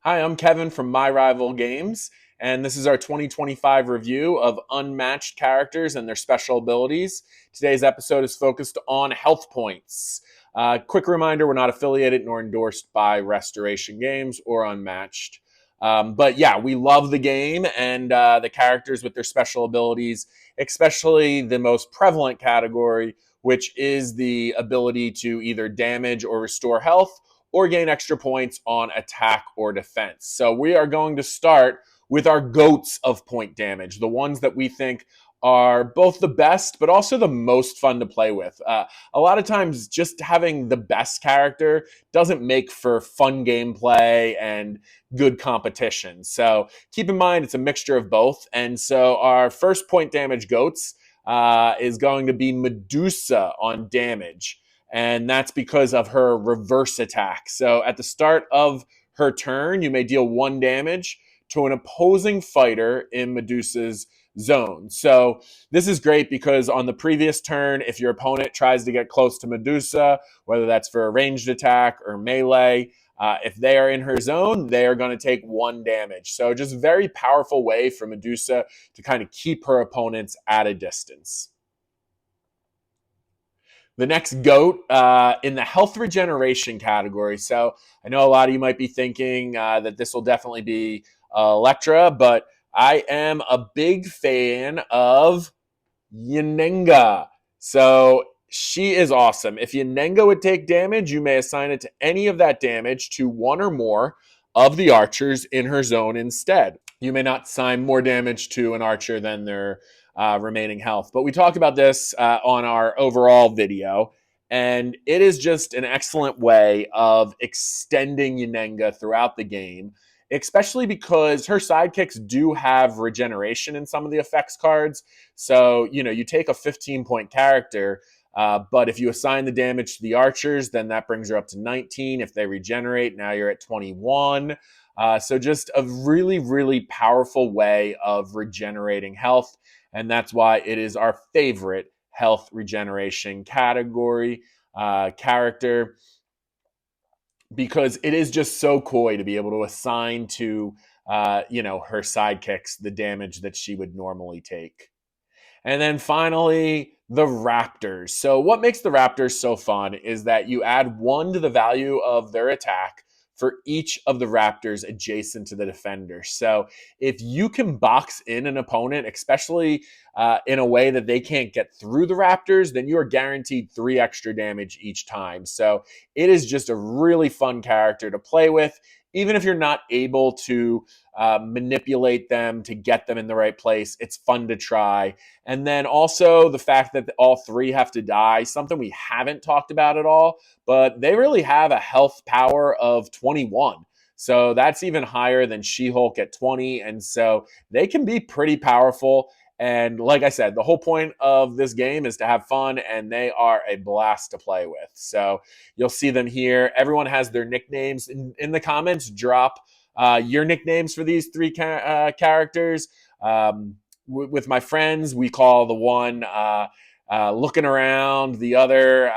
Hi, I'm Kevin from My Rival Games, and this is our 2025 review of Unmatched characters and their special abilities. Today's episode is focused on health points. Quick reminder, we're not affiliated nor endorsed by Restoration Games or Unmatched. But yeah, we love the game and the characters with their special abilities, especially the most prevalent category, which is the ability to either damage or restore health or gain extra points on attack or defense. So we are going to start with our goats of point damage, the ones that we think are both the best, but also the most fun to play with. A lot of times, just having the best character doesn't make for fun gameplay and good competition. So keep in mind, it's a mixture of both. And so our first point damage goats is going to be Medusa on damage, and that's because of her reverse attack. So at the start of her turn, you may deal 1 damage to an opposing fighter in Medusa's zone. So this is great because on the previous turn, if your opponent tries to get close to Medusa, whether that's for a ranged attack or melee, if they are in her zone, they are going to take 1 damage. So just very powerful way for Medusa to kind of keep her opponents at a distance. The next GOAT in the health regeneration category. So I know a lot of you might be thinking that this will definitely be Electra, but I am a big fan of Yanenga. So she is awesome. If Yanenga would take damage, you may assign it to any of that damage to one or more of the archers in her zone instead. You may not assign more damage to an archer than their remaining health. But we talked about this on our overall video, and it is just an excellent way of extending Yanenga throughout the game, especially because her sidekicks do have regeneration in some of the effects cards. So, you take a 15-point character, but if you assign the damage to the archers, then that brings her up to 19. If they regenerate, now you're at 21. So just a really, really powerful way of regenerating health. And that's why it is our favorite health regeneration category character, because it is just so coy to be able to assign to her sidekicks the damage that she would normally take. And then finally, the Raptors. So, what makes the Raptors so fun is that you add 1 to the value of their attack for each of the Raptors adjacent to the defender. So, if you can box in an opponent, especially in a way that they can't get through the Raptors, then you are guaranteed 3 extra damage each time. So, it is just a really fun character to play with, even if you're not able to manipulate them to get them in the right place. It's fun to try. And then also the fact that all 3 have to die, something we haven't talked about at all, but they really have a health power of 21. So that's even higher than She-Hulk at 20. And so they can be pretty powerful. And like I said, the whole point of this game is to have fun, and they are a blast to play with. So you'll see them here. Everyone has their nicknames. In the comments, drop your nicknames for these 3 characters. With my friends, we call the one looking around, the other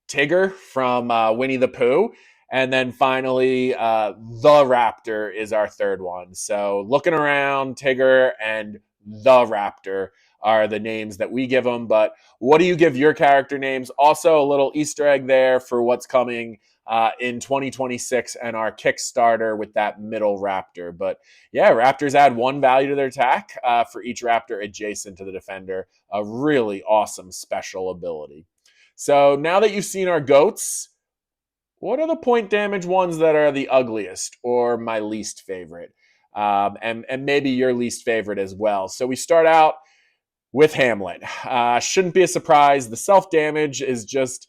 Tigger from Winnie the Pooh. And then finally, the Raptor is our third one. So looking around, Tigger, and the Raptor are the names that we give them. But what do you give your character names? Also, a little Easter egg there for what's coming in 2026 and our Kickstarter with that middle Raptor. But yeah, Raptors add 1 value to their attack for each Raptor adjacent to the defender. A really awesome special ability. So now that you've seen our goats, what are the point damage ones that are the ugliest or my least favorite? And maybe your least favorite as well. So we start out with Hamlet. Shouldn't be a surprise. The self damage is just,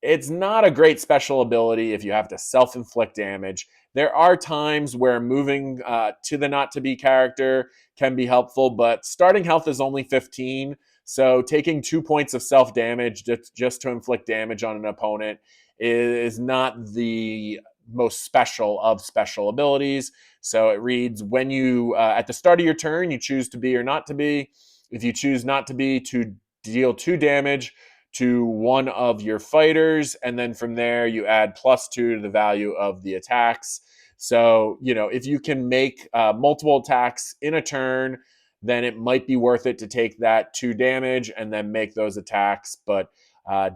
it's not a great special ability if you have to self-inflict damage. There are times where moving to the not to be character can be helpful, but starting health is only 15. So taking 2 points of self-damage just to inflict damage on an opponent is not the most special of special abilities. So it reads, when you, at the start of your turn, you choose to be or not to be. If you choose not to be, to deal 2 damage to one of your fighters, and then from there you add +2 to the value of the attacks. So, if you can make multiple attacks in a turn, then it might be worth it to take that 2 damage and then make those attacks. But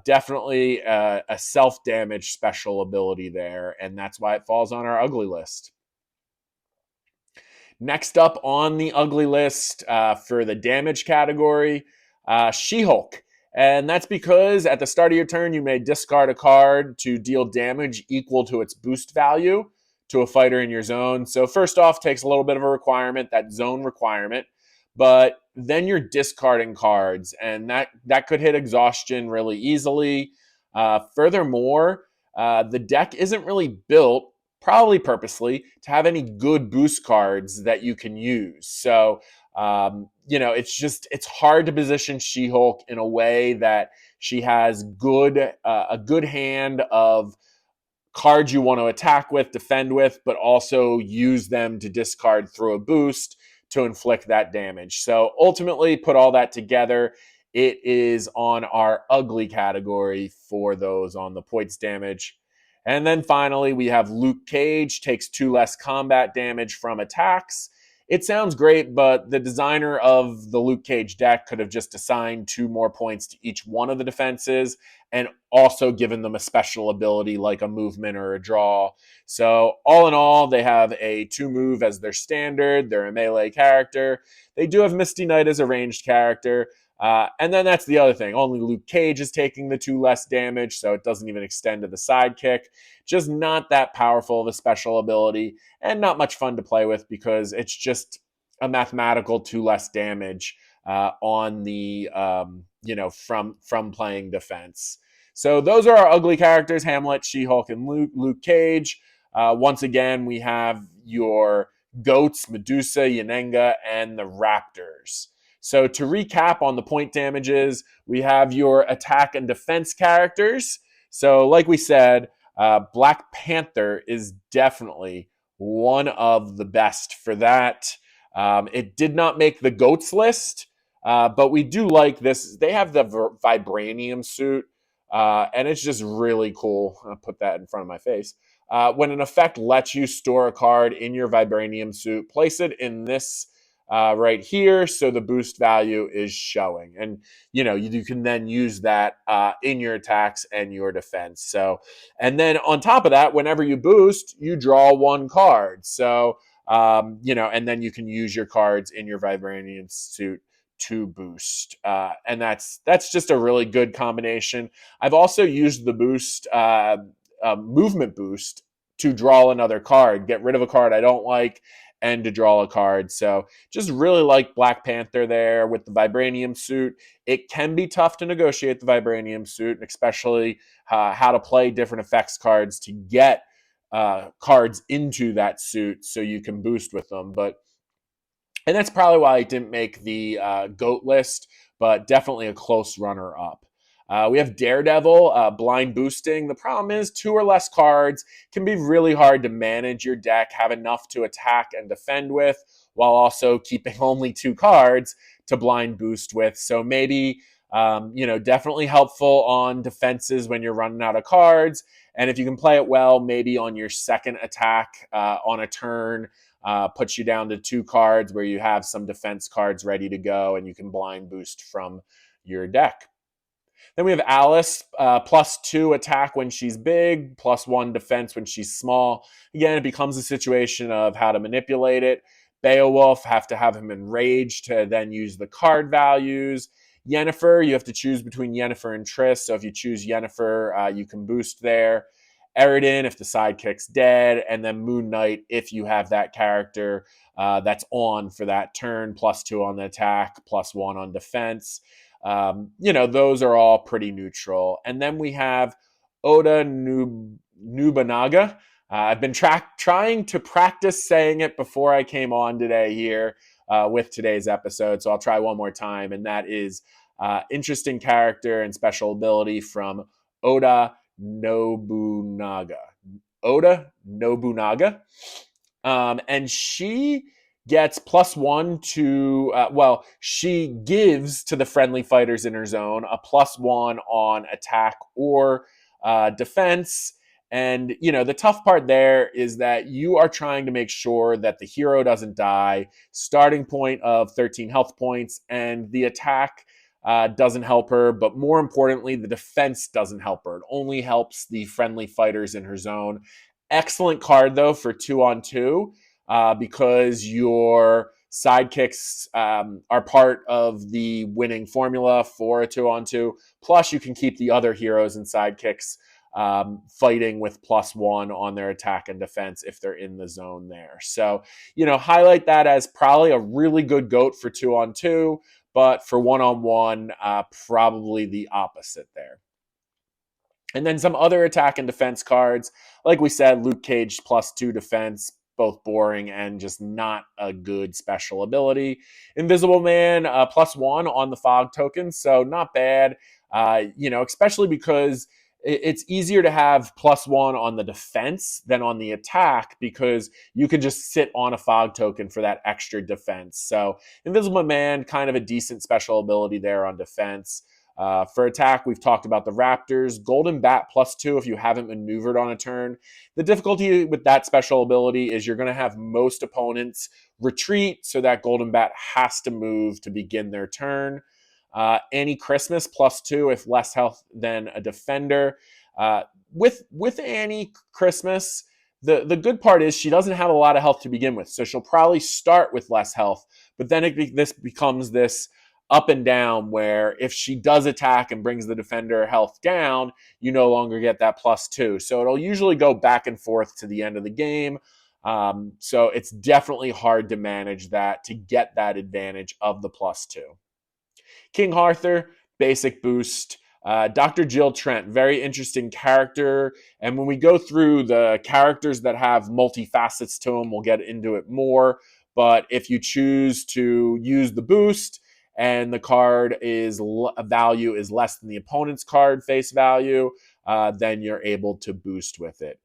definitely a self damage special ability there, and that's why it falls on our ugly list. Next up on the ugly list for the damage category, She-Hulk. And that's because at the start of your turn, you may discard a card to deal damage equal to its boost value to a fighter in your zone. So, first off, takes a little bit of a requirement, that zone requirement. But then you're discarding cards, and that could hit exhaustion really easily. Furthermore, the deck isn't really built, probably purposely, to have any good boost cards that you can use. So, it's hard to position She-Hulk in a way that she has a good hand of cards you want to attack with, defend with, but also use them to discard through a boost to inflict that damage. So ultimately, put all that together, it is on our ugly category for those on the points damage. And then finally, we have Luke Cage, takes 2 less combat damage from attacks. It sounds great, but the designer of the Luke Cage deck could have just assigned 2 more points to each one of the defenses and also given them a special ability like a movement or a draw. So all in all, they have a 2 move as their standard. They're a melee character. They do have Misty Knight as a ranged character. And then that's the other thing. Only Luke Cage is taking the 2 less damage, so it doesn't even extend to the sidekick. Just not that powerful of a special ability, and not much fun to play with because it's just a mathematical 2 less damage on the from playing defense. So those are our ugly characters: Hamlet, She-Hulk, and Luke Cage. Once again, we have your goats, Medusa, Yanenga, and the Raptors. So to recap on the point damages, we have your attack and defense characters. So like we said, Black Panther is definitely one of the best for that. It did not make the GOATS list, but we do like this. They have the vibranium suit, and it's just really cool. I'll put that in front of my face. When an effect lets you store a card in your vibranium suit, place it in this right here, so the boost value is showing. And, you can then use that in your attacks and your defense. So, and then on top of that, whenever you boost, you draw 1 card. So, and then you can use your cards in your vibranium suit to boost, and that's just a really good combination. I've also used the boost, movement boost, to draw another card, get rid of a card I don't like, and to draw a card. So just really like Black Panther there with the vibranium suit. It can be tough to negotiate the vibranium suit, especially how to play different effects cards to get cards into that suit so you can boost with them. And that's probably why I didn't make the GOAT list, but definitely a close runner up. We have Daredevil, blind boosting. The problem is 2 or less cards can be really hard to manage your deck, have enough to attack and defend with, while also keeping only 2 cards to blind boost with. So maybe, definitely helpful on defenses when you're running out of cards. And if you can play it well, maybe on your second attack on a turn, puts you down to 2 cards where you have some defense cards ready to go and you can blind boost from your deck. Then we have Alice, +2 attack when she's big, +1 defense when she's small. Again, it becomes a situation of how to manipulate it. Beowulf, have to have him enraged to then use the card values. Yennefer, you have to choose between Yennefer and Triss. So if you choose Yennefer, you can boost there. Eridan, if the sidekick's dead. And then Moon Knight, if you have that character that's on for that turn, +2 on the attack, +1 on defense. Those are all pretty neutral. And then we have Oda Nobunaga. I've been trying to practice saying it before I came on today here with today's episode, so I'll try one more time. And that is interesting character and special ability from Oda Nobunaga. Oda Nobunaga. And she gets +1 to, she gives to the friendly fighters in her zone a +1 on attack or defense. And, the tough part there is that you are trying to make sure that the hero doesn't die, starting point of 13 health points, and the attack doesn't help her. But more importantly, the defense doesn't help her. It only helps the friendly fighters in her zone. Excellent card, though, for 2-on-2 because your sidekicks are part of the winning formula for a 2-on-2. Plus, you can keep the other heroes and sidekicks fighting with +1 on their attack and defense if they're in the zone there. So, highlight that as probably a really good GOAT for 2-on-2, but for 1-on-1, probably the opposite there. And then some other attack and defense cards. Like we said, Luke Cage +2 defense, both boring and just not a good special ability. Invisible Man +1 on the fog token, so not bad. Especially because it's easier to have +1 on the defense than on the attack because you can just sit on a fog token for that extra defense. So Invisible Man, kind of a decent special ability there on defense. For attack, we've talked about the Raptors. Golden Bat +2 if you haven't maneuvered on a turn. The difficulty with that special ability is you're going to have most opponents retreat, so that Golden Bat has to move to begin their turn. Annie Christmas +2 if less health than a defender. With Annie Christmas, the good part is she doesn't have a lot of health to begin with, so she'll probably start with less health, but then this becomes this up and down where if she does attack and brings the defender health down, you no longer get that +2. So it'll usually go back and forth to the end of the game. So it's definitely hard to manage that to get that advantage of the +2. King Arthur, basic boost. Dr. Jill Trent, very interesting character. And when we go through the characters that have multifacets to them, we'll get into it more. But if you choose to use the boost and the card value is less than the opponent's card face value, then you're able to boost with it.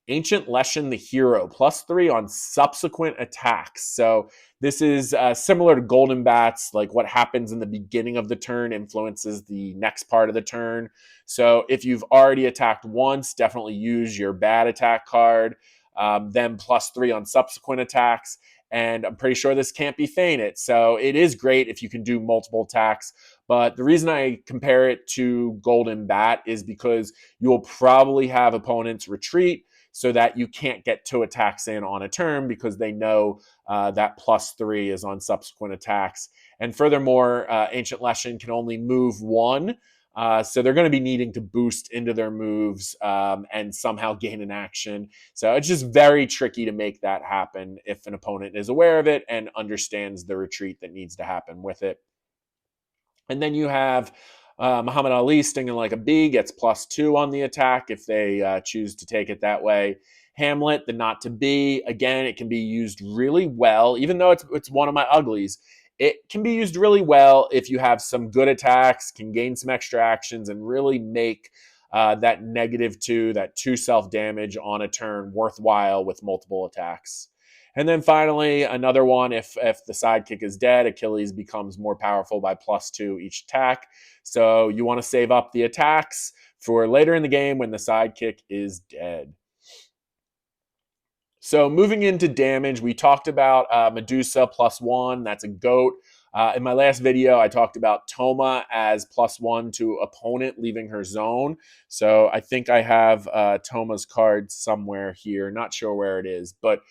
Ancient Leshen the hero, +3 on subsequent attacks. So this is similar to Golden Bats, like what happens in the beginning of the turn influences the next part of the turn. So if you've already attacked once, definitely use your bad attack card, then +3 on subsequent attacks. And I'm pretty sure this can't be feigted. So it is great if you can do multiple attacks. But the reason I compare it to Golden Bat is because you will probably have opponents retreat so that you can't get 2 attacks in on a turn because they know that +3 is on subsequent attacks. And furthermore, Ancient Leshen can only move 1. So they're going to be needing to boost into their moves and somehow gain an action. So it's just very tricky to make that happen if an opponent is aware of it and understands the retreat that needs to happen with it. And then you have Muhammad Ali stinging like a bee, gets +2 on the attack if they choose to take it that way. Hamlet, the not to be, again, it can be used really well, even though it's one of my uglies. It can be used really well if you have some good attacks, can gain some extra actions, and really make that -2, that 2 self-damage on a turn worthwhile with multiple attacks. And then finally, another one, if the sidekick is dead, Achilles becomes more powerful by +2 each attack. So you want to save up the attacks for later in the game when the sidekick is dead. So moving into damage, we talked about Medusa +1. That's a GOAT. In my last video, I talked about Toma as +1 to opponent leaving her zone. So I think I have Toma's card somewhere here. Not sure where it is, but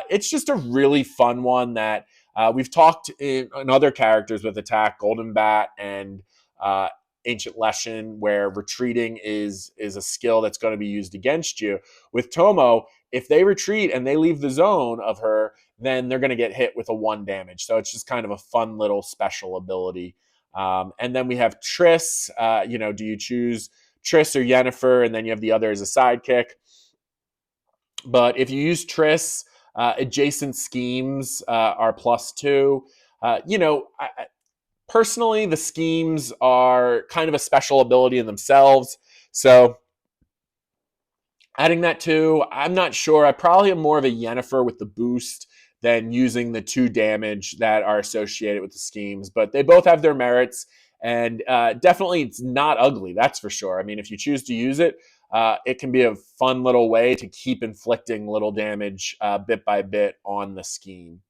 it's just a really fun one that we've talked in other characters with attack, Golden Bat and Ancient Leshen, where retreating is a skill that's going to be used against you. With Tomo, if they retreat and they leave the zone of her, then they're going to get hit with a 1 damage. So it's just kind of a fun little special ability. And then we have Triss. Do you choose Triss or Yennefer? And then you have the other as a sidekick. But if you use Triss, adjacent schemes are +2. Personally, the schemes are kind of a special ability in themselves. So adding that too, I'm not sure. I probably am more of a Yennefer with the boost than using the 2 damage that are associated with the schemes. But they both have their merits, and definitely it's not ugly, that's for sure. I mean, if you choose to use it, it can be a fun little way to keep inflicting little damage bit by bit on the scheme.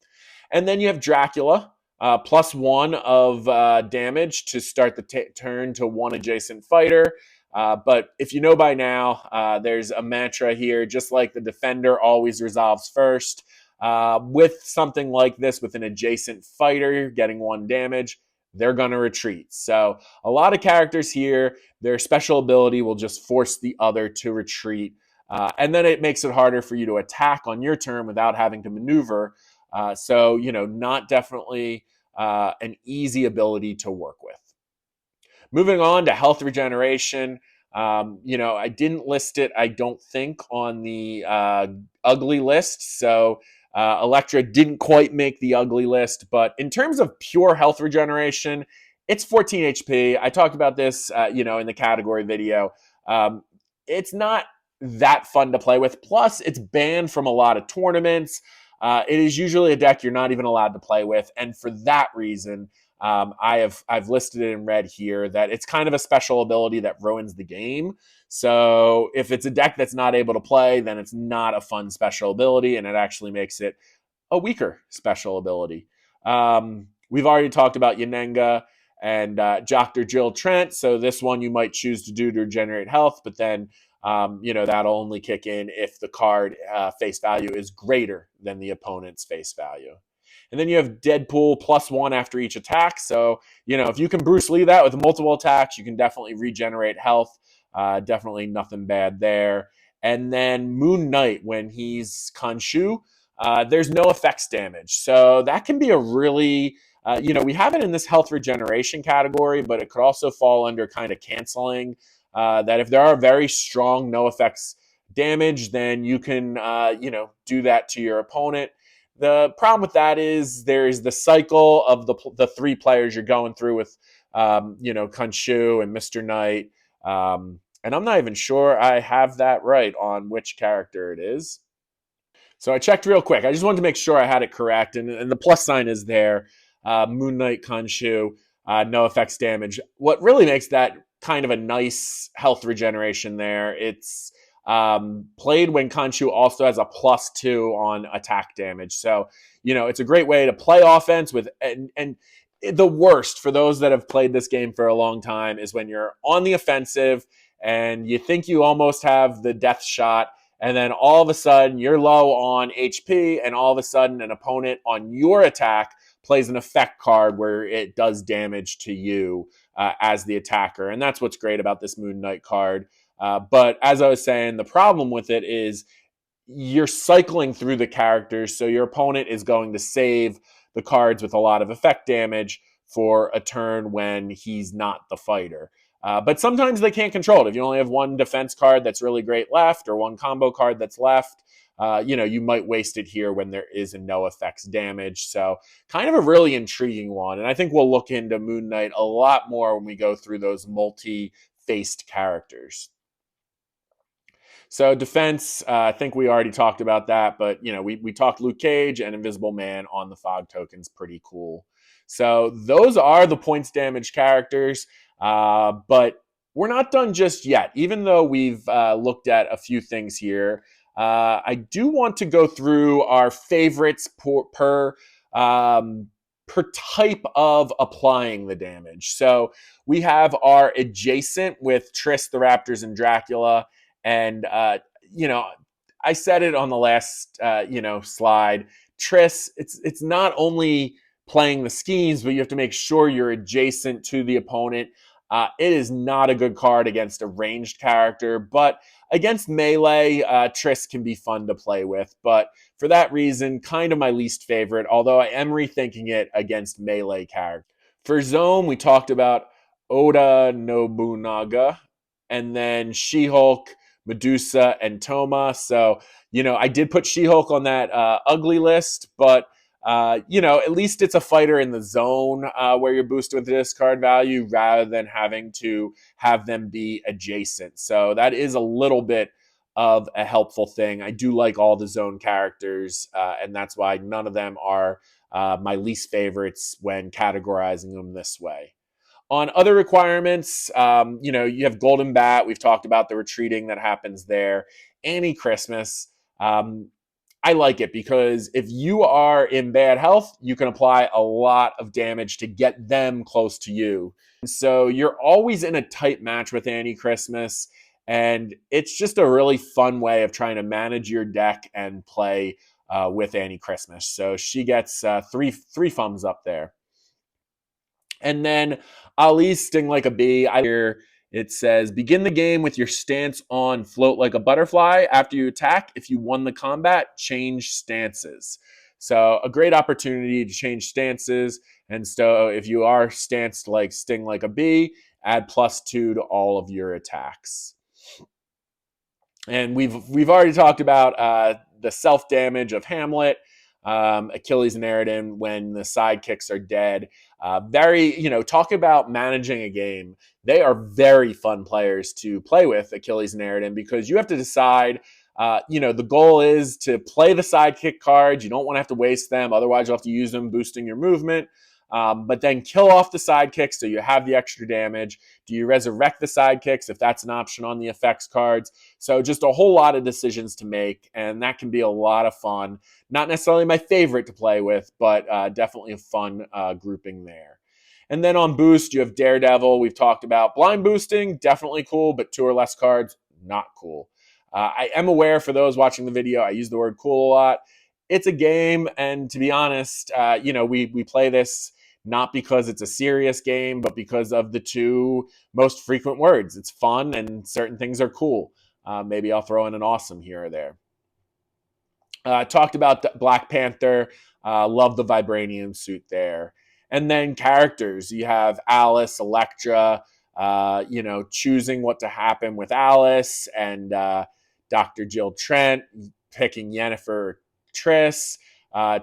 And then you have Dracula, +1 of damage to start the turn to one adjacent fighter. But if you know by now, there's a mantra here, just like the defender always resolves first. With something like this, with an adjacent fighter getting 1 damage, they're going to retreat. So a lot of characters here, their special ability will just force the other to retreat. And then it makes it harder for you to attack on your turn without having to maneuver. So, not definitely an easy ability to work with. Moving on to health regeneration. I didn't list it, I don't think, on the ugly list. So Electra didn't quite make the ugly list. But in terms of pure health regeneration, it's 14 HP. I talked about this, in the category video. It's not that fun to play with. Plus, it's banned from a lot of tournaments. It is usually a deck you're not even allowed to play with. And for that reason, I've listed it in red here that it's kind of a special ability that ruins the game. So if it's a deck that's not able to play, then it's not a fun special ability, and it actually makes it a weaker special ability. We've already talked about Yanenga and Dr. Jill Trent. So this one you might choose to do to regenerate health, but then that'll only kick in if the card face value is greater than the opponent's face value. And then you have Deadpool +1 after each attack. So, if you can Bruce Lee that with multiple attacks, you can definitely regenerate health. Definitely nothing bad there. And then Moon Knight, when he's Khonshu, there's no effects damage. So that can be a really, we have it in this health regeneration category, but it could also fall under kind of canceling. That if there are very strong no effects damage, then you can, do that to your opponent. The problem with that is there's the cycle of the 3 players you're going through with, Khonshu and Mr. Knight. And I'm not even sure I have that right on which character it is. So I checked real quick. I just wanted to make sure I had it correct. And the plus sign is there. Moon Knight, Khonshu, no effects damage. What really makes that kind of a nice health regeneration there, it's played when Khonshu also has a +2 on attack damage. So, it's a great way to play offense with, and the worst for those that have played this game for a long time is when you're on the offensive and you think you almost have the death shot, and then all of a sudden you're low on HP, and all of a sudden an opponent on your attack plays an effect card where it does damage to you as the attacker. And that's what's great about this Moon Knight card. But as I was saying, the problem with it is you're cycling through the characters, so your opponent is going to save the cards with a lot of effect damage for a turn when he's not the fighter. But sometimes they can't control it. If you only have one defense card that's really great left or one combo card that's left, you might waste it here when there is a no effects damage. So kind of a really intriguing one. And I think we'll look into Moon Knight a lot more when we go through those multi-faced characters. So defense, I think we already talked about that, but we talked Luke Cage and Invisible Man on the fog tokens. Pretty cool. So those are the points damage characters, but we're not done just yet. Even though we've looked at a few things here, I do want to go through our favorites per type of applying the damage. So we have our adjacent with Triss, the Raptors, and Dracula. And, I said it on the last, slide. Triss, it's not only playing the schemes, but you have to make sure you're adjacent to the opponent. It is not a good card against a ranged character, but against melee, Triss can be fun to play with. But for that reason, kind of my least favorite, although I am rethinking it against melee characters. For Zone, we talked about Oda Nobunaga, and then She-Hulk, Medusa, and Toma. So, I did put She-Hulk on that ugly list, but, at least it's a fighter in the zone where you're boosted with the discard value rather than having to have them be adjacent. So that is a little bit of a helpful thing. I do like all the zone characters, and that's why none of them are my least favorites when categorizing them this way. On other requirements, you have Golden Bat. We've talked about the retreating that happens there. Annie Christmas. Um, I like it because if you are in bad health, you can apply a lot of damage to get them close to you. So you're always in a tight match with Annie Christmas, and it's just a really fun way of trying to manage your deck and play with Annie Christmas. So she gets three thumbs up there. And then Ali Sting Like a Bee. I hear it says begin the game with your stance on float like a butterfly. After you attack, if you won the combat, change stances. So a great opportunity to change stances. And so if you are stanced like Sting Like a Bee, add +2 to all of your attacks. And we've already talked about the self damage of Hamlet, Achilles and Eridan when the sidekicks are dead. Talk about managing a game. They are very fun players to play with, Achilles and Eridan, because you have to decide. The goal is to play the sidekick cards. You don't want to have to waste them. Otherwise, you'll have to use them boosting your movement. But then kill off the sidekicks so you have the extra damage. Do you resurrect the sidekicks if that's an option on the effects cards? So just a whole lot of decisions to make, and that can be a lot of fun. Not necessarily my favorite to play with, but definitely a fun grouping there. And then on boost, you have Daredevil. We've talked about blind boosting, definitely cool, but 2 or less cards, not cool. I am aware for those watching the video, I use the word cool a lot. It's a game, and to be honest, we play this not because it's a serious game, but because of the 2 most frequent words. It's fun, and certain things are cool. Maybe I'll throw in an awesome here or there. Talked about Black Panther. Love the vibranium suit there. And then characters. You have Alice, Elektra, choosing what to happen with Alice, and Dr. Jill Trent, picking Yennefer Triss,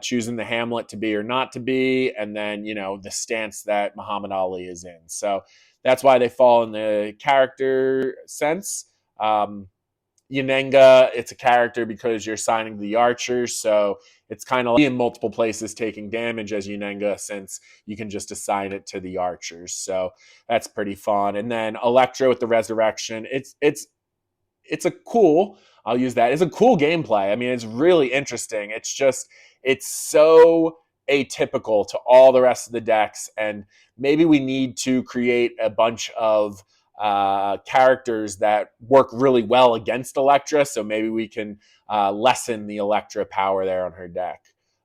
choosing the Hamlet to be or not to be, and then, the stance that Muhammad Ali is in. So that's why they fall in the character sense. Yenenga, it's a character because you're assigning the archers, so it's kind of like in multiple places taking damage as Yenenga, since you can just assign it to the archers. So that's pretty fun. And then Electro with the resurrection. It's a cool, I'll use that. It's a cool gameplay. I mean, it's really interesting. It's so atypical to all the rest of the decks, and maybe we need to create a bunch of characters that work really well against Electra, so maybe we can lessen the Electra power there on her deck.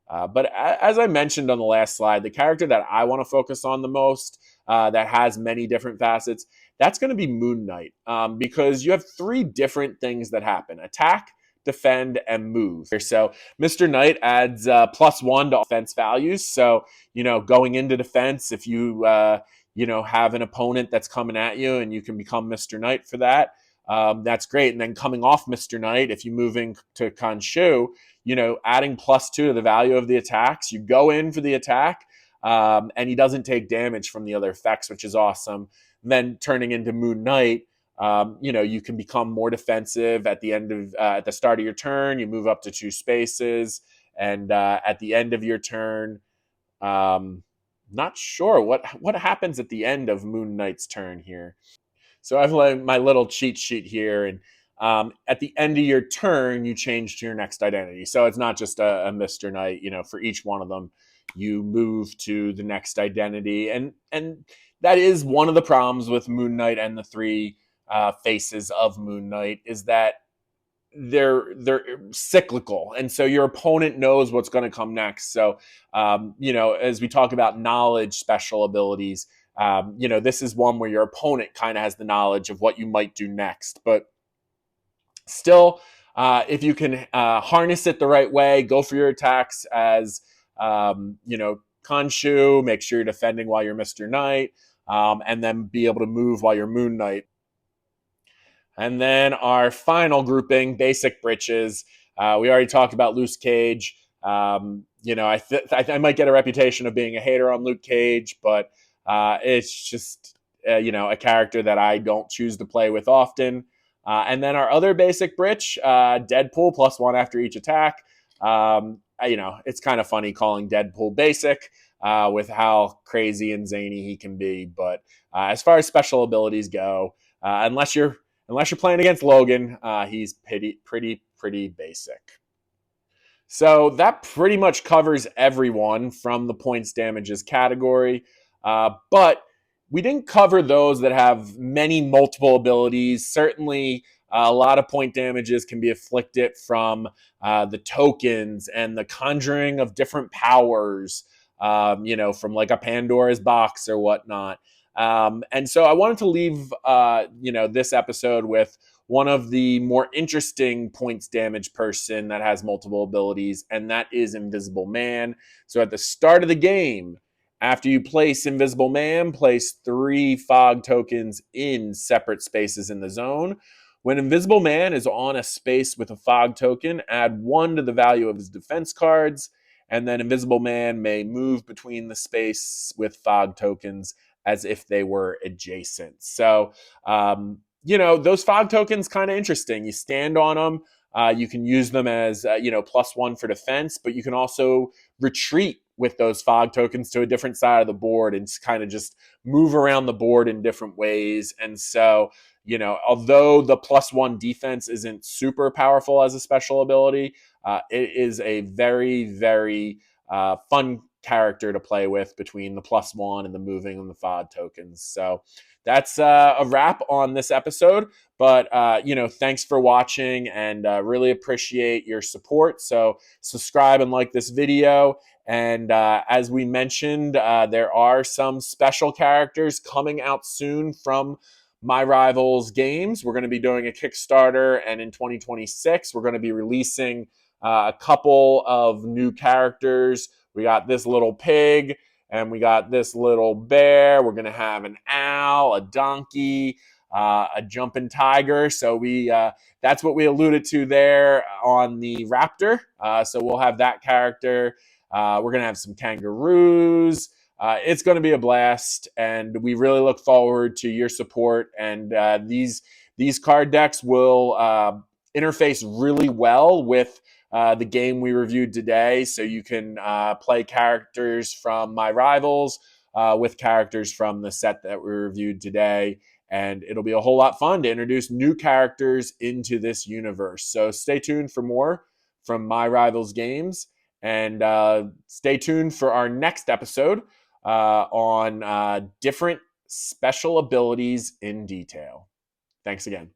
But as I mentioned on the last slide, the character that I want to focus on the most, that has many different facets, that's going to be Moon Knight, because you have 3 different things that happen: attack, defend, and move. So Mr. Knight adds +1 to offense values. So, going into defense, if you have an opponent that's coming at you and you can become Mr. Knight for that, that's great. And then coming off Mr. Knight, if you move into Khonshu, adding +2 to the value of the attacks, you go in for the attack, and he doesn't take damage from the other effects, which is awesome. And then turning into Moon Knight, you can become more defensive at the end of at the start of your turn. You move up to 2 spaces, and at the end of your turn, not sure what happens at the end of Moon Knight's turn here. So I have my little cheat sheet here, and at the end of your turn, you change to your next identity. So it's not just a Mr. Knight. For each one of them, you move to the next identity, and that is one of the problems with Moon Knight and the 3 faces of Moon Knight, is that they're cyclical, and so your opponent knows what's going to come next. So as we talk about knowledge special abilities, this is one where your opponent kind of has the knowledge of what you might do next. But still, if you can harness it the right way, go for your attacks as Khonshu, make sure you're defending while you're Mr. Knight, and then be able to move while you're Moon Knight. And then our final grouping, basic breeches. We already talked about Luke Cage. I might get a reputation of being a hater on Luke Cage, but it's just a character that I don't choose to play with often. And then our other basic britch, Deadpool, +1 after each attack. It's kind of funny calling Deadpool basic. with how crazy and zany he can be. But as far as special abilities go, unless you're playing against Logan, he's pretty basic. So that pretty much covers everyone from the points damages category. But we didn't cover those that have many multiple abilities. Certainly, a lot of point damages can be afflicted from the tokens and the conjuring of different powers, from like a Pandora's box or whatnot. And so I wanted to leave, this episode with one of the more interesting points damage person that has multiple abilities, and that is Invisible Man. So at the start of the game, after you place Invisible Man, place 3 fog tokens in separate spaces in the zone. When Invisible Man is on a space with a fog token, add 1 to the value of his defense cards, and then Invisible Man may move between the space with fog tokens as if they were adjacent. So, those fog tokens kind of interesting. You stand on them. You can use them as +1 for defense, but you can also retreat with those fog tokens to a different side of the board and kind of just move around the board in different ways. And so, although the +1 defense isn't super powerful as a special ability, it is a very, very fun character to play with between the +1 and the moving and the fog tokens. So that's a wrap on this episode. But, thanks for watching and really appreciate your support. So subscribe and like this video. And as we mentioned, there are some special characters coming out soon from My Rivals games. We're going to be doing a Kickstarter, and in 2026, we're going to be releasing a couple of new characters. We got this little pig, and we got this little bear. We're going to have an owl, a donkey, a jumping tiger. So that's what we alluded to there on the raptor. So we'll have that character. We're going to have some kangaroos. It's going to be a blast, and we really look forward to your support. And these card decks will interface really well with the game we reviewed today. So you can play characters from My Rivals with characters from the set that we reviewed today. And it'll be a whole lot fun to introduce new characters into this universe. So stay tuned for more from My Rivals games. And stay tuned for our next episode on different special abilities in detail. Thanks again.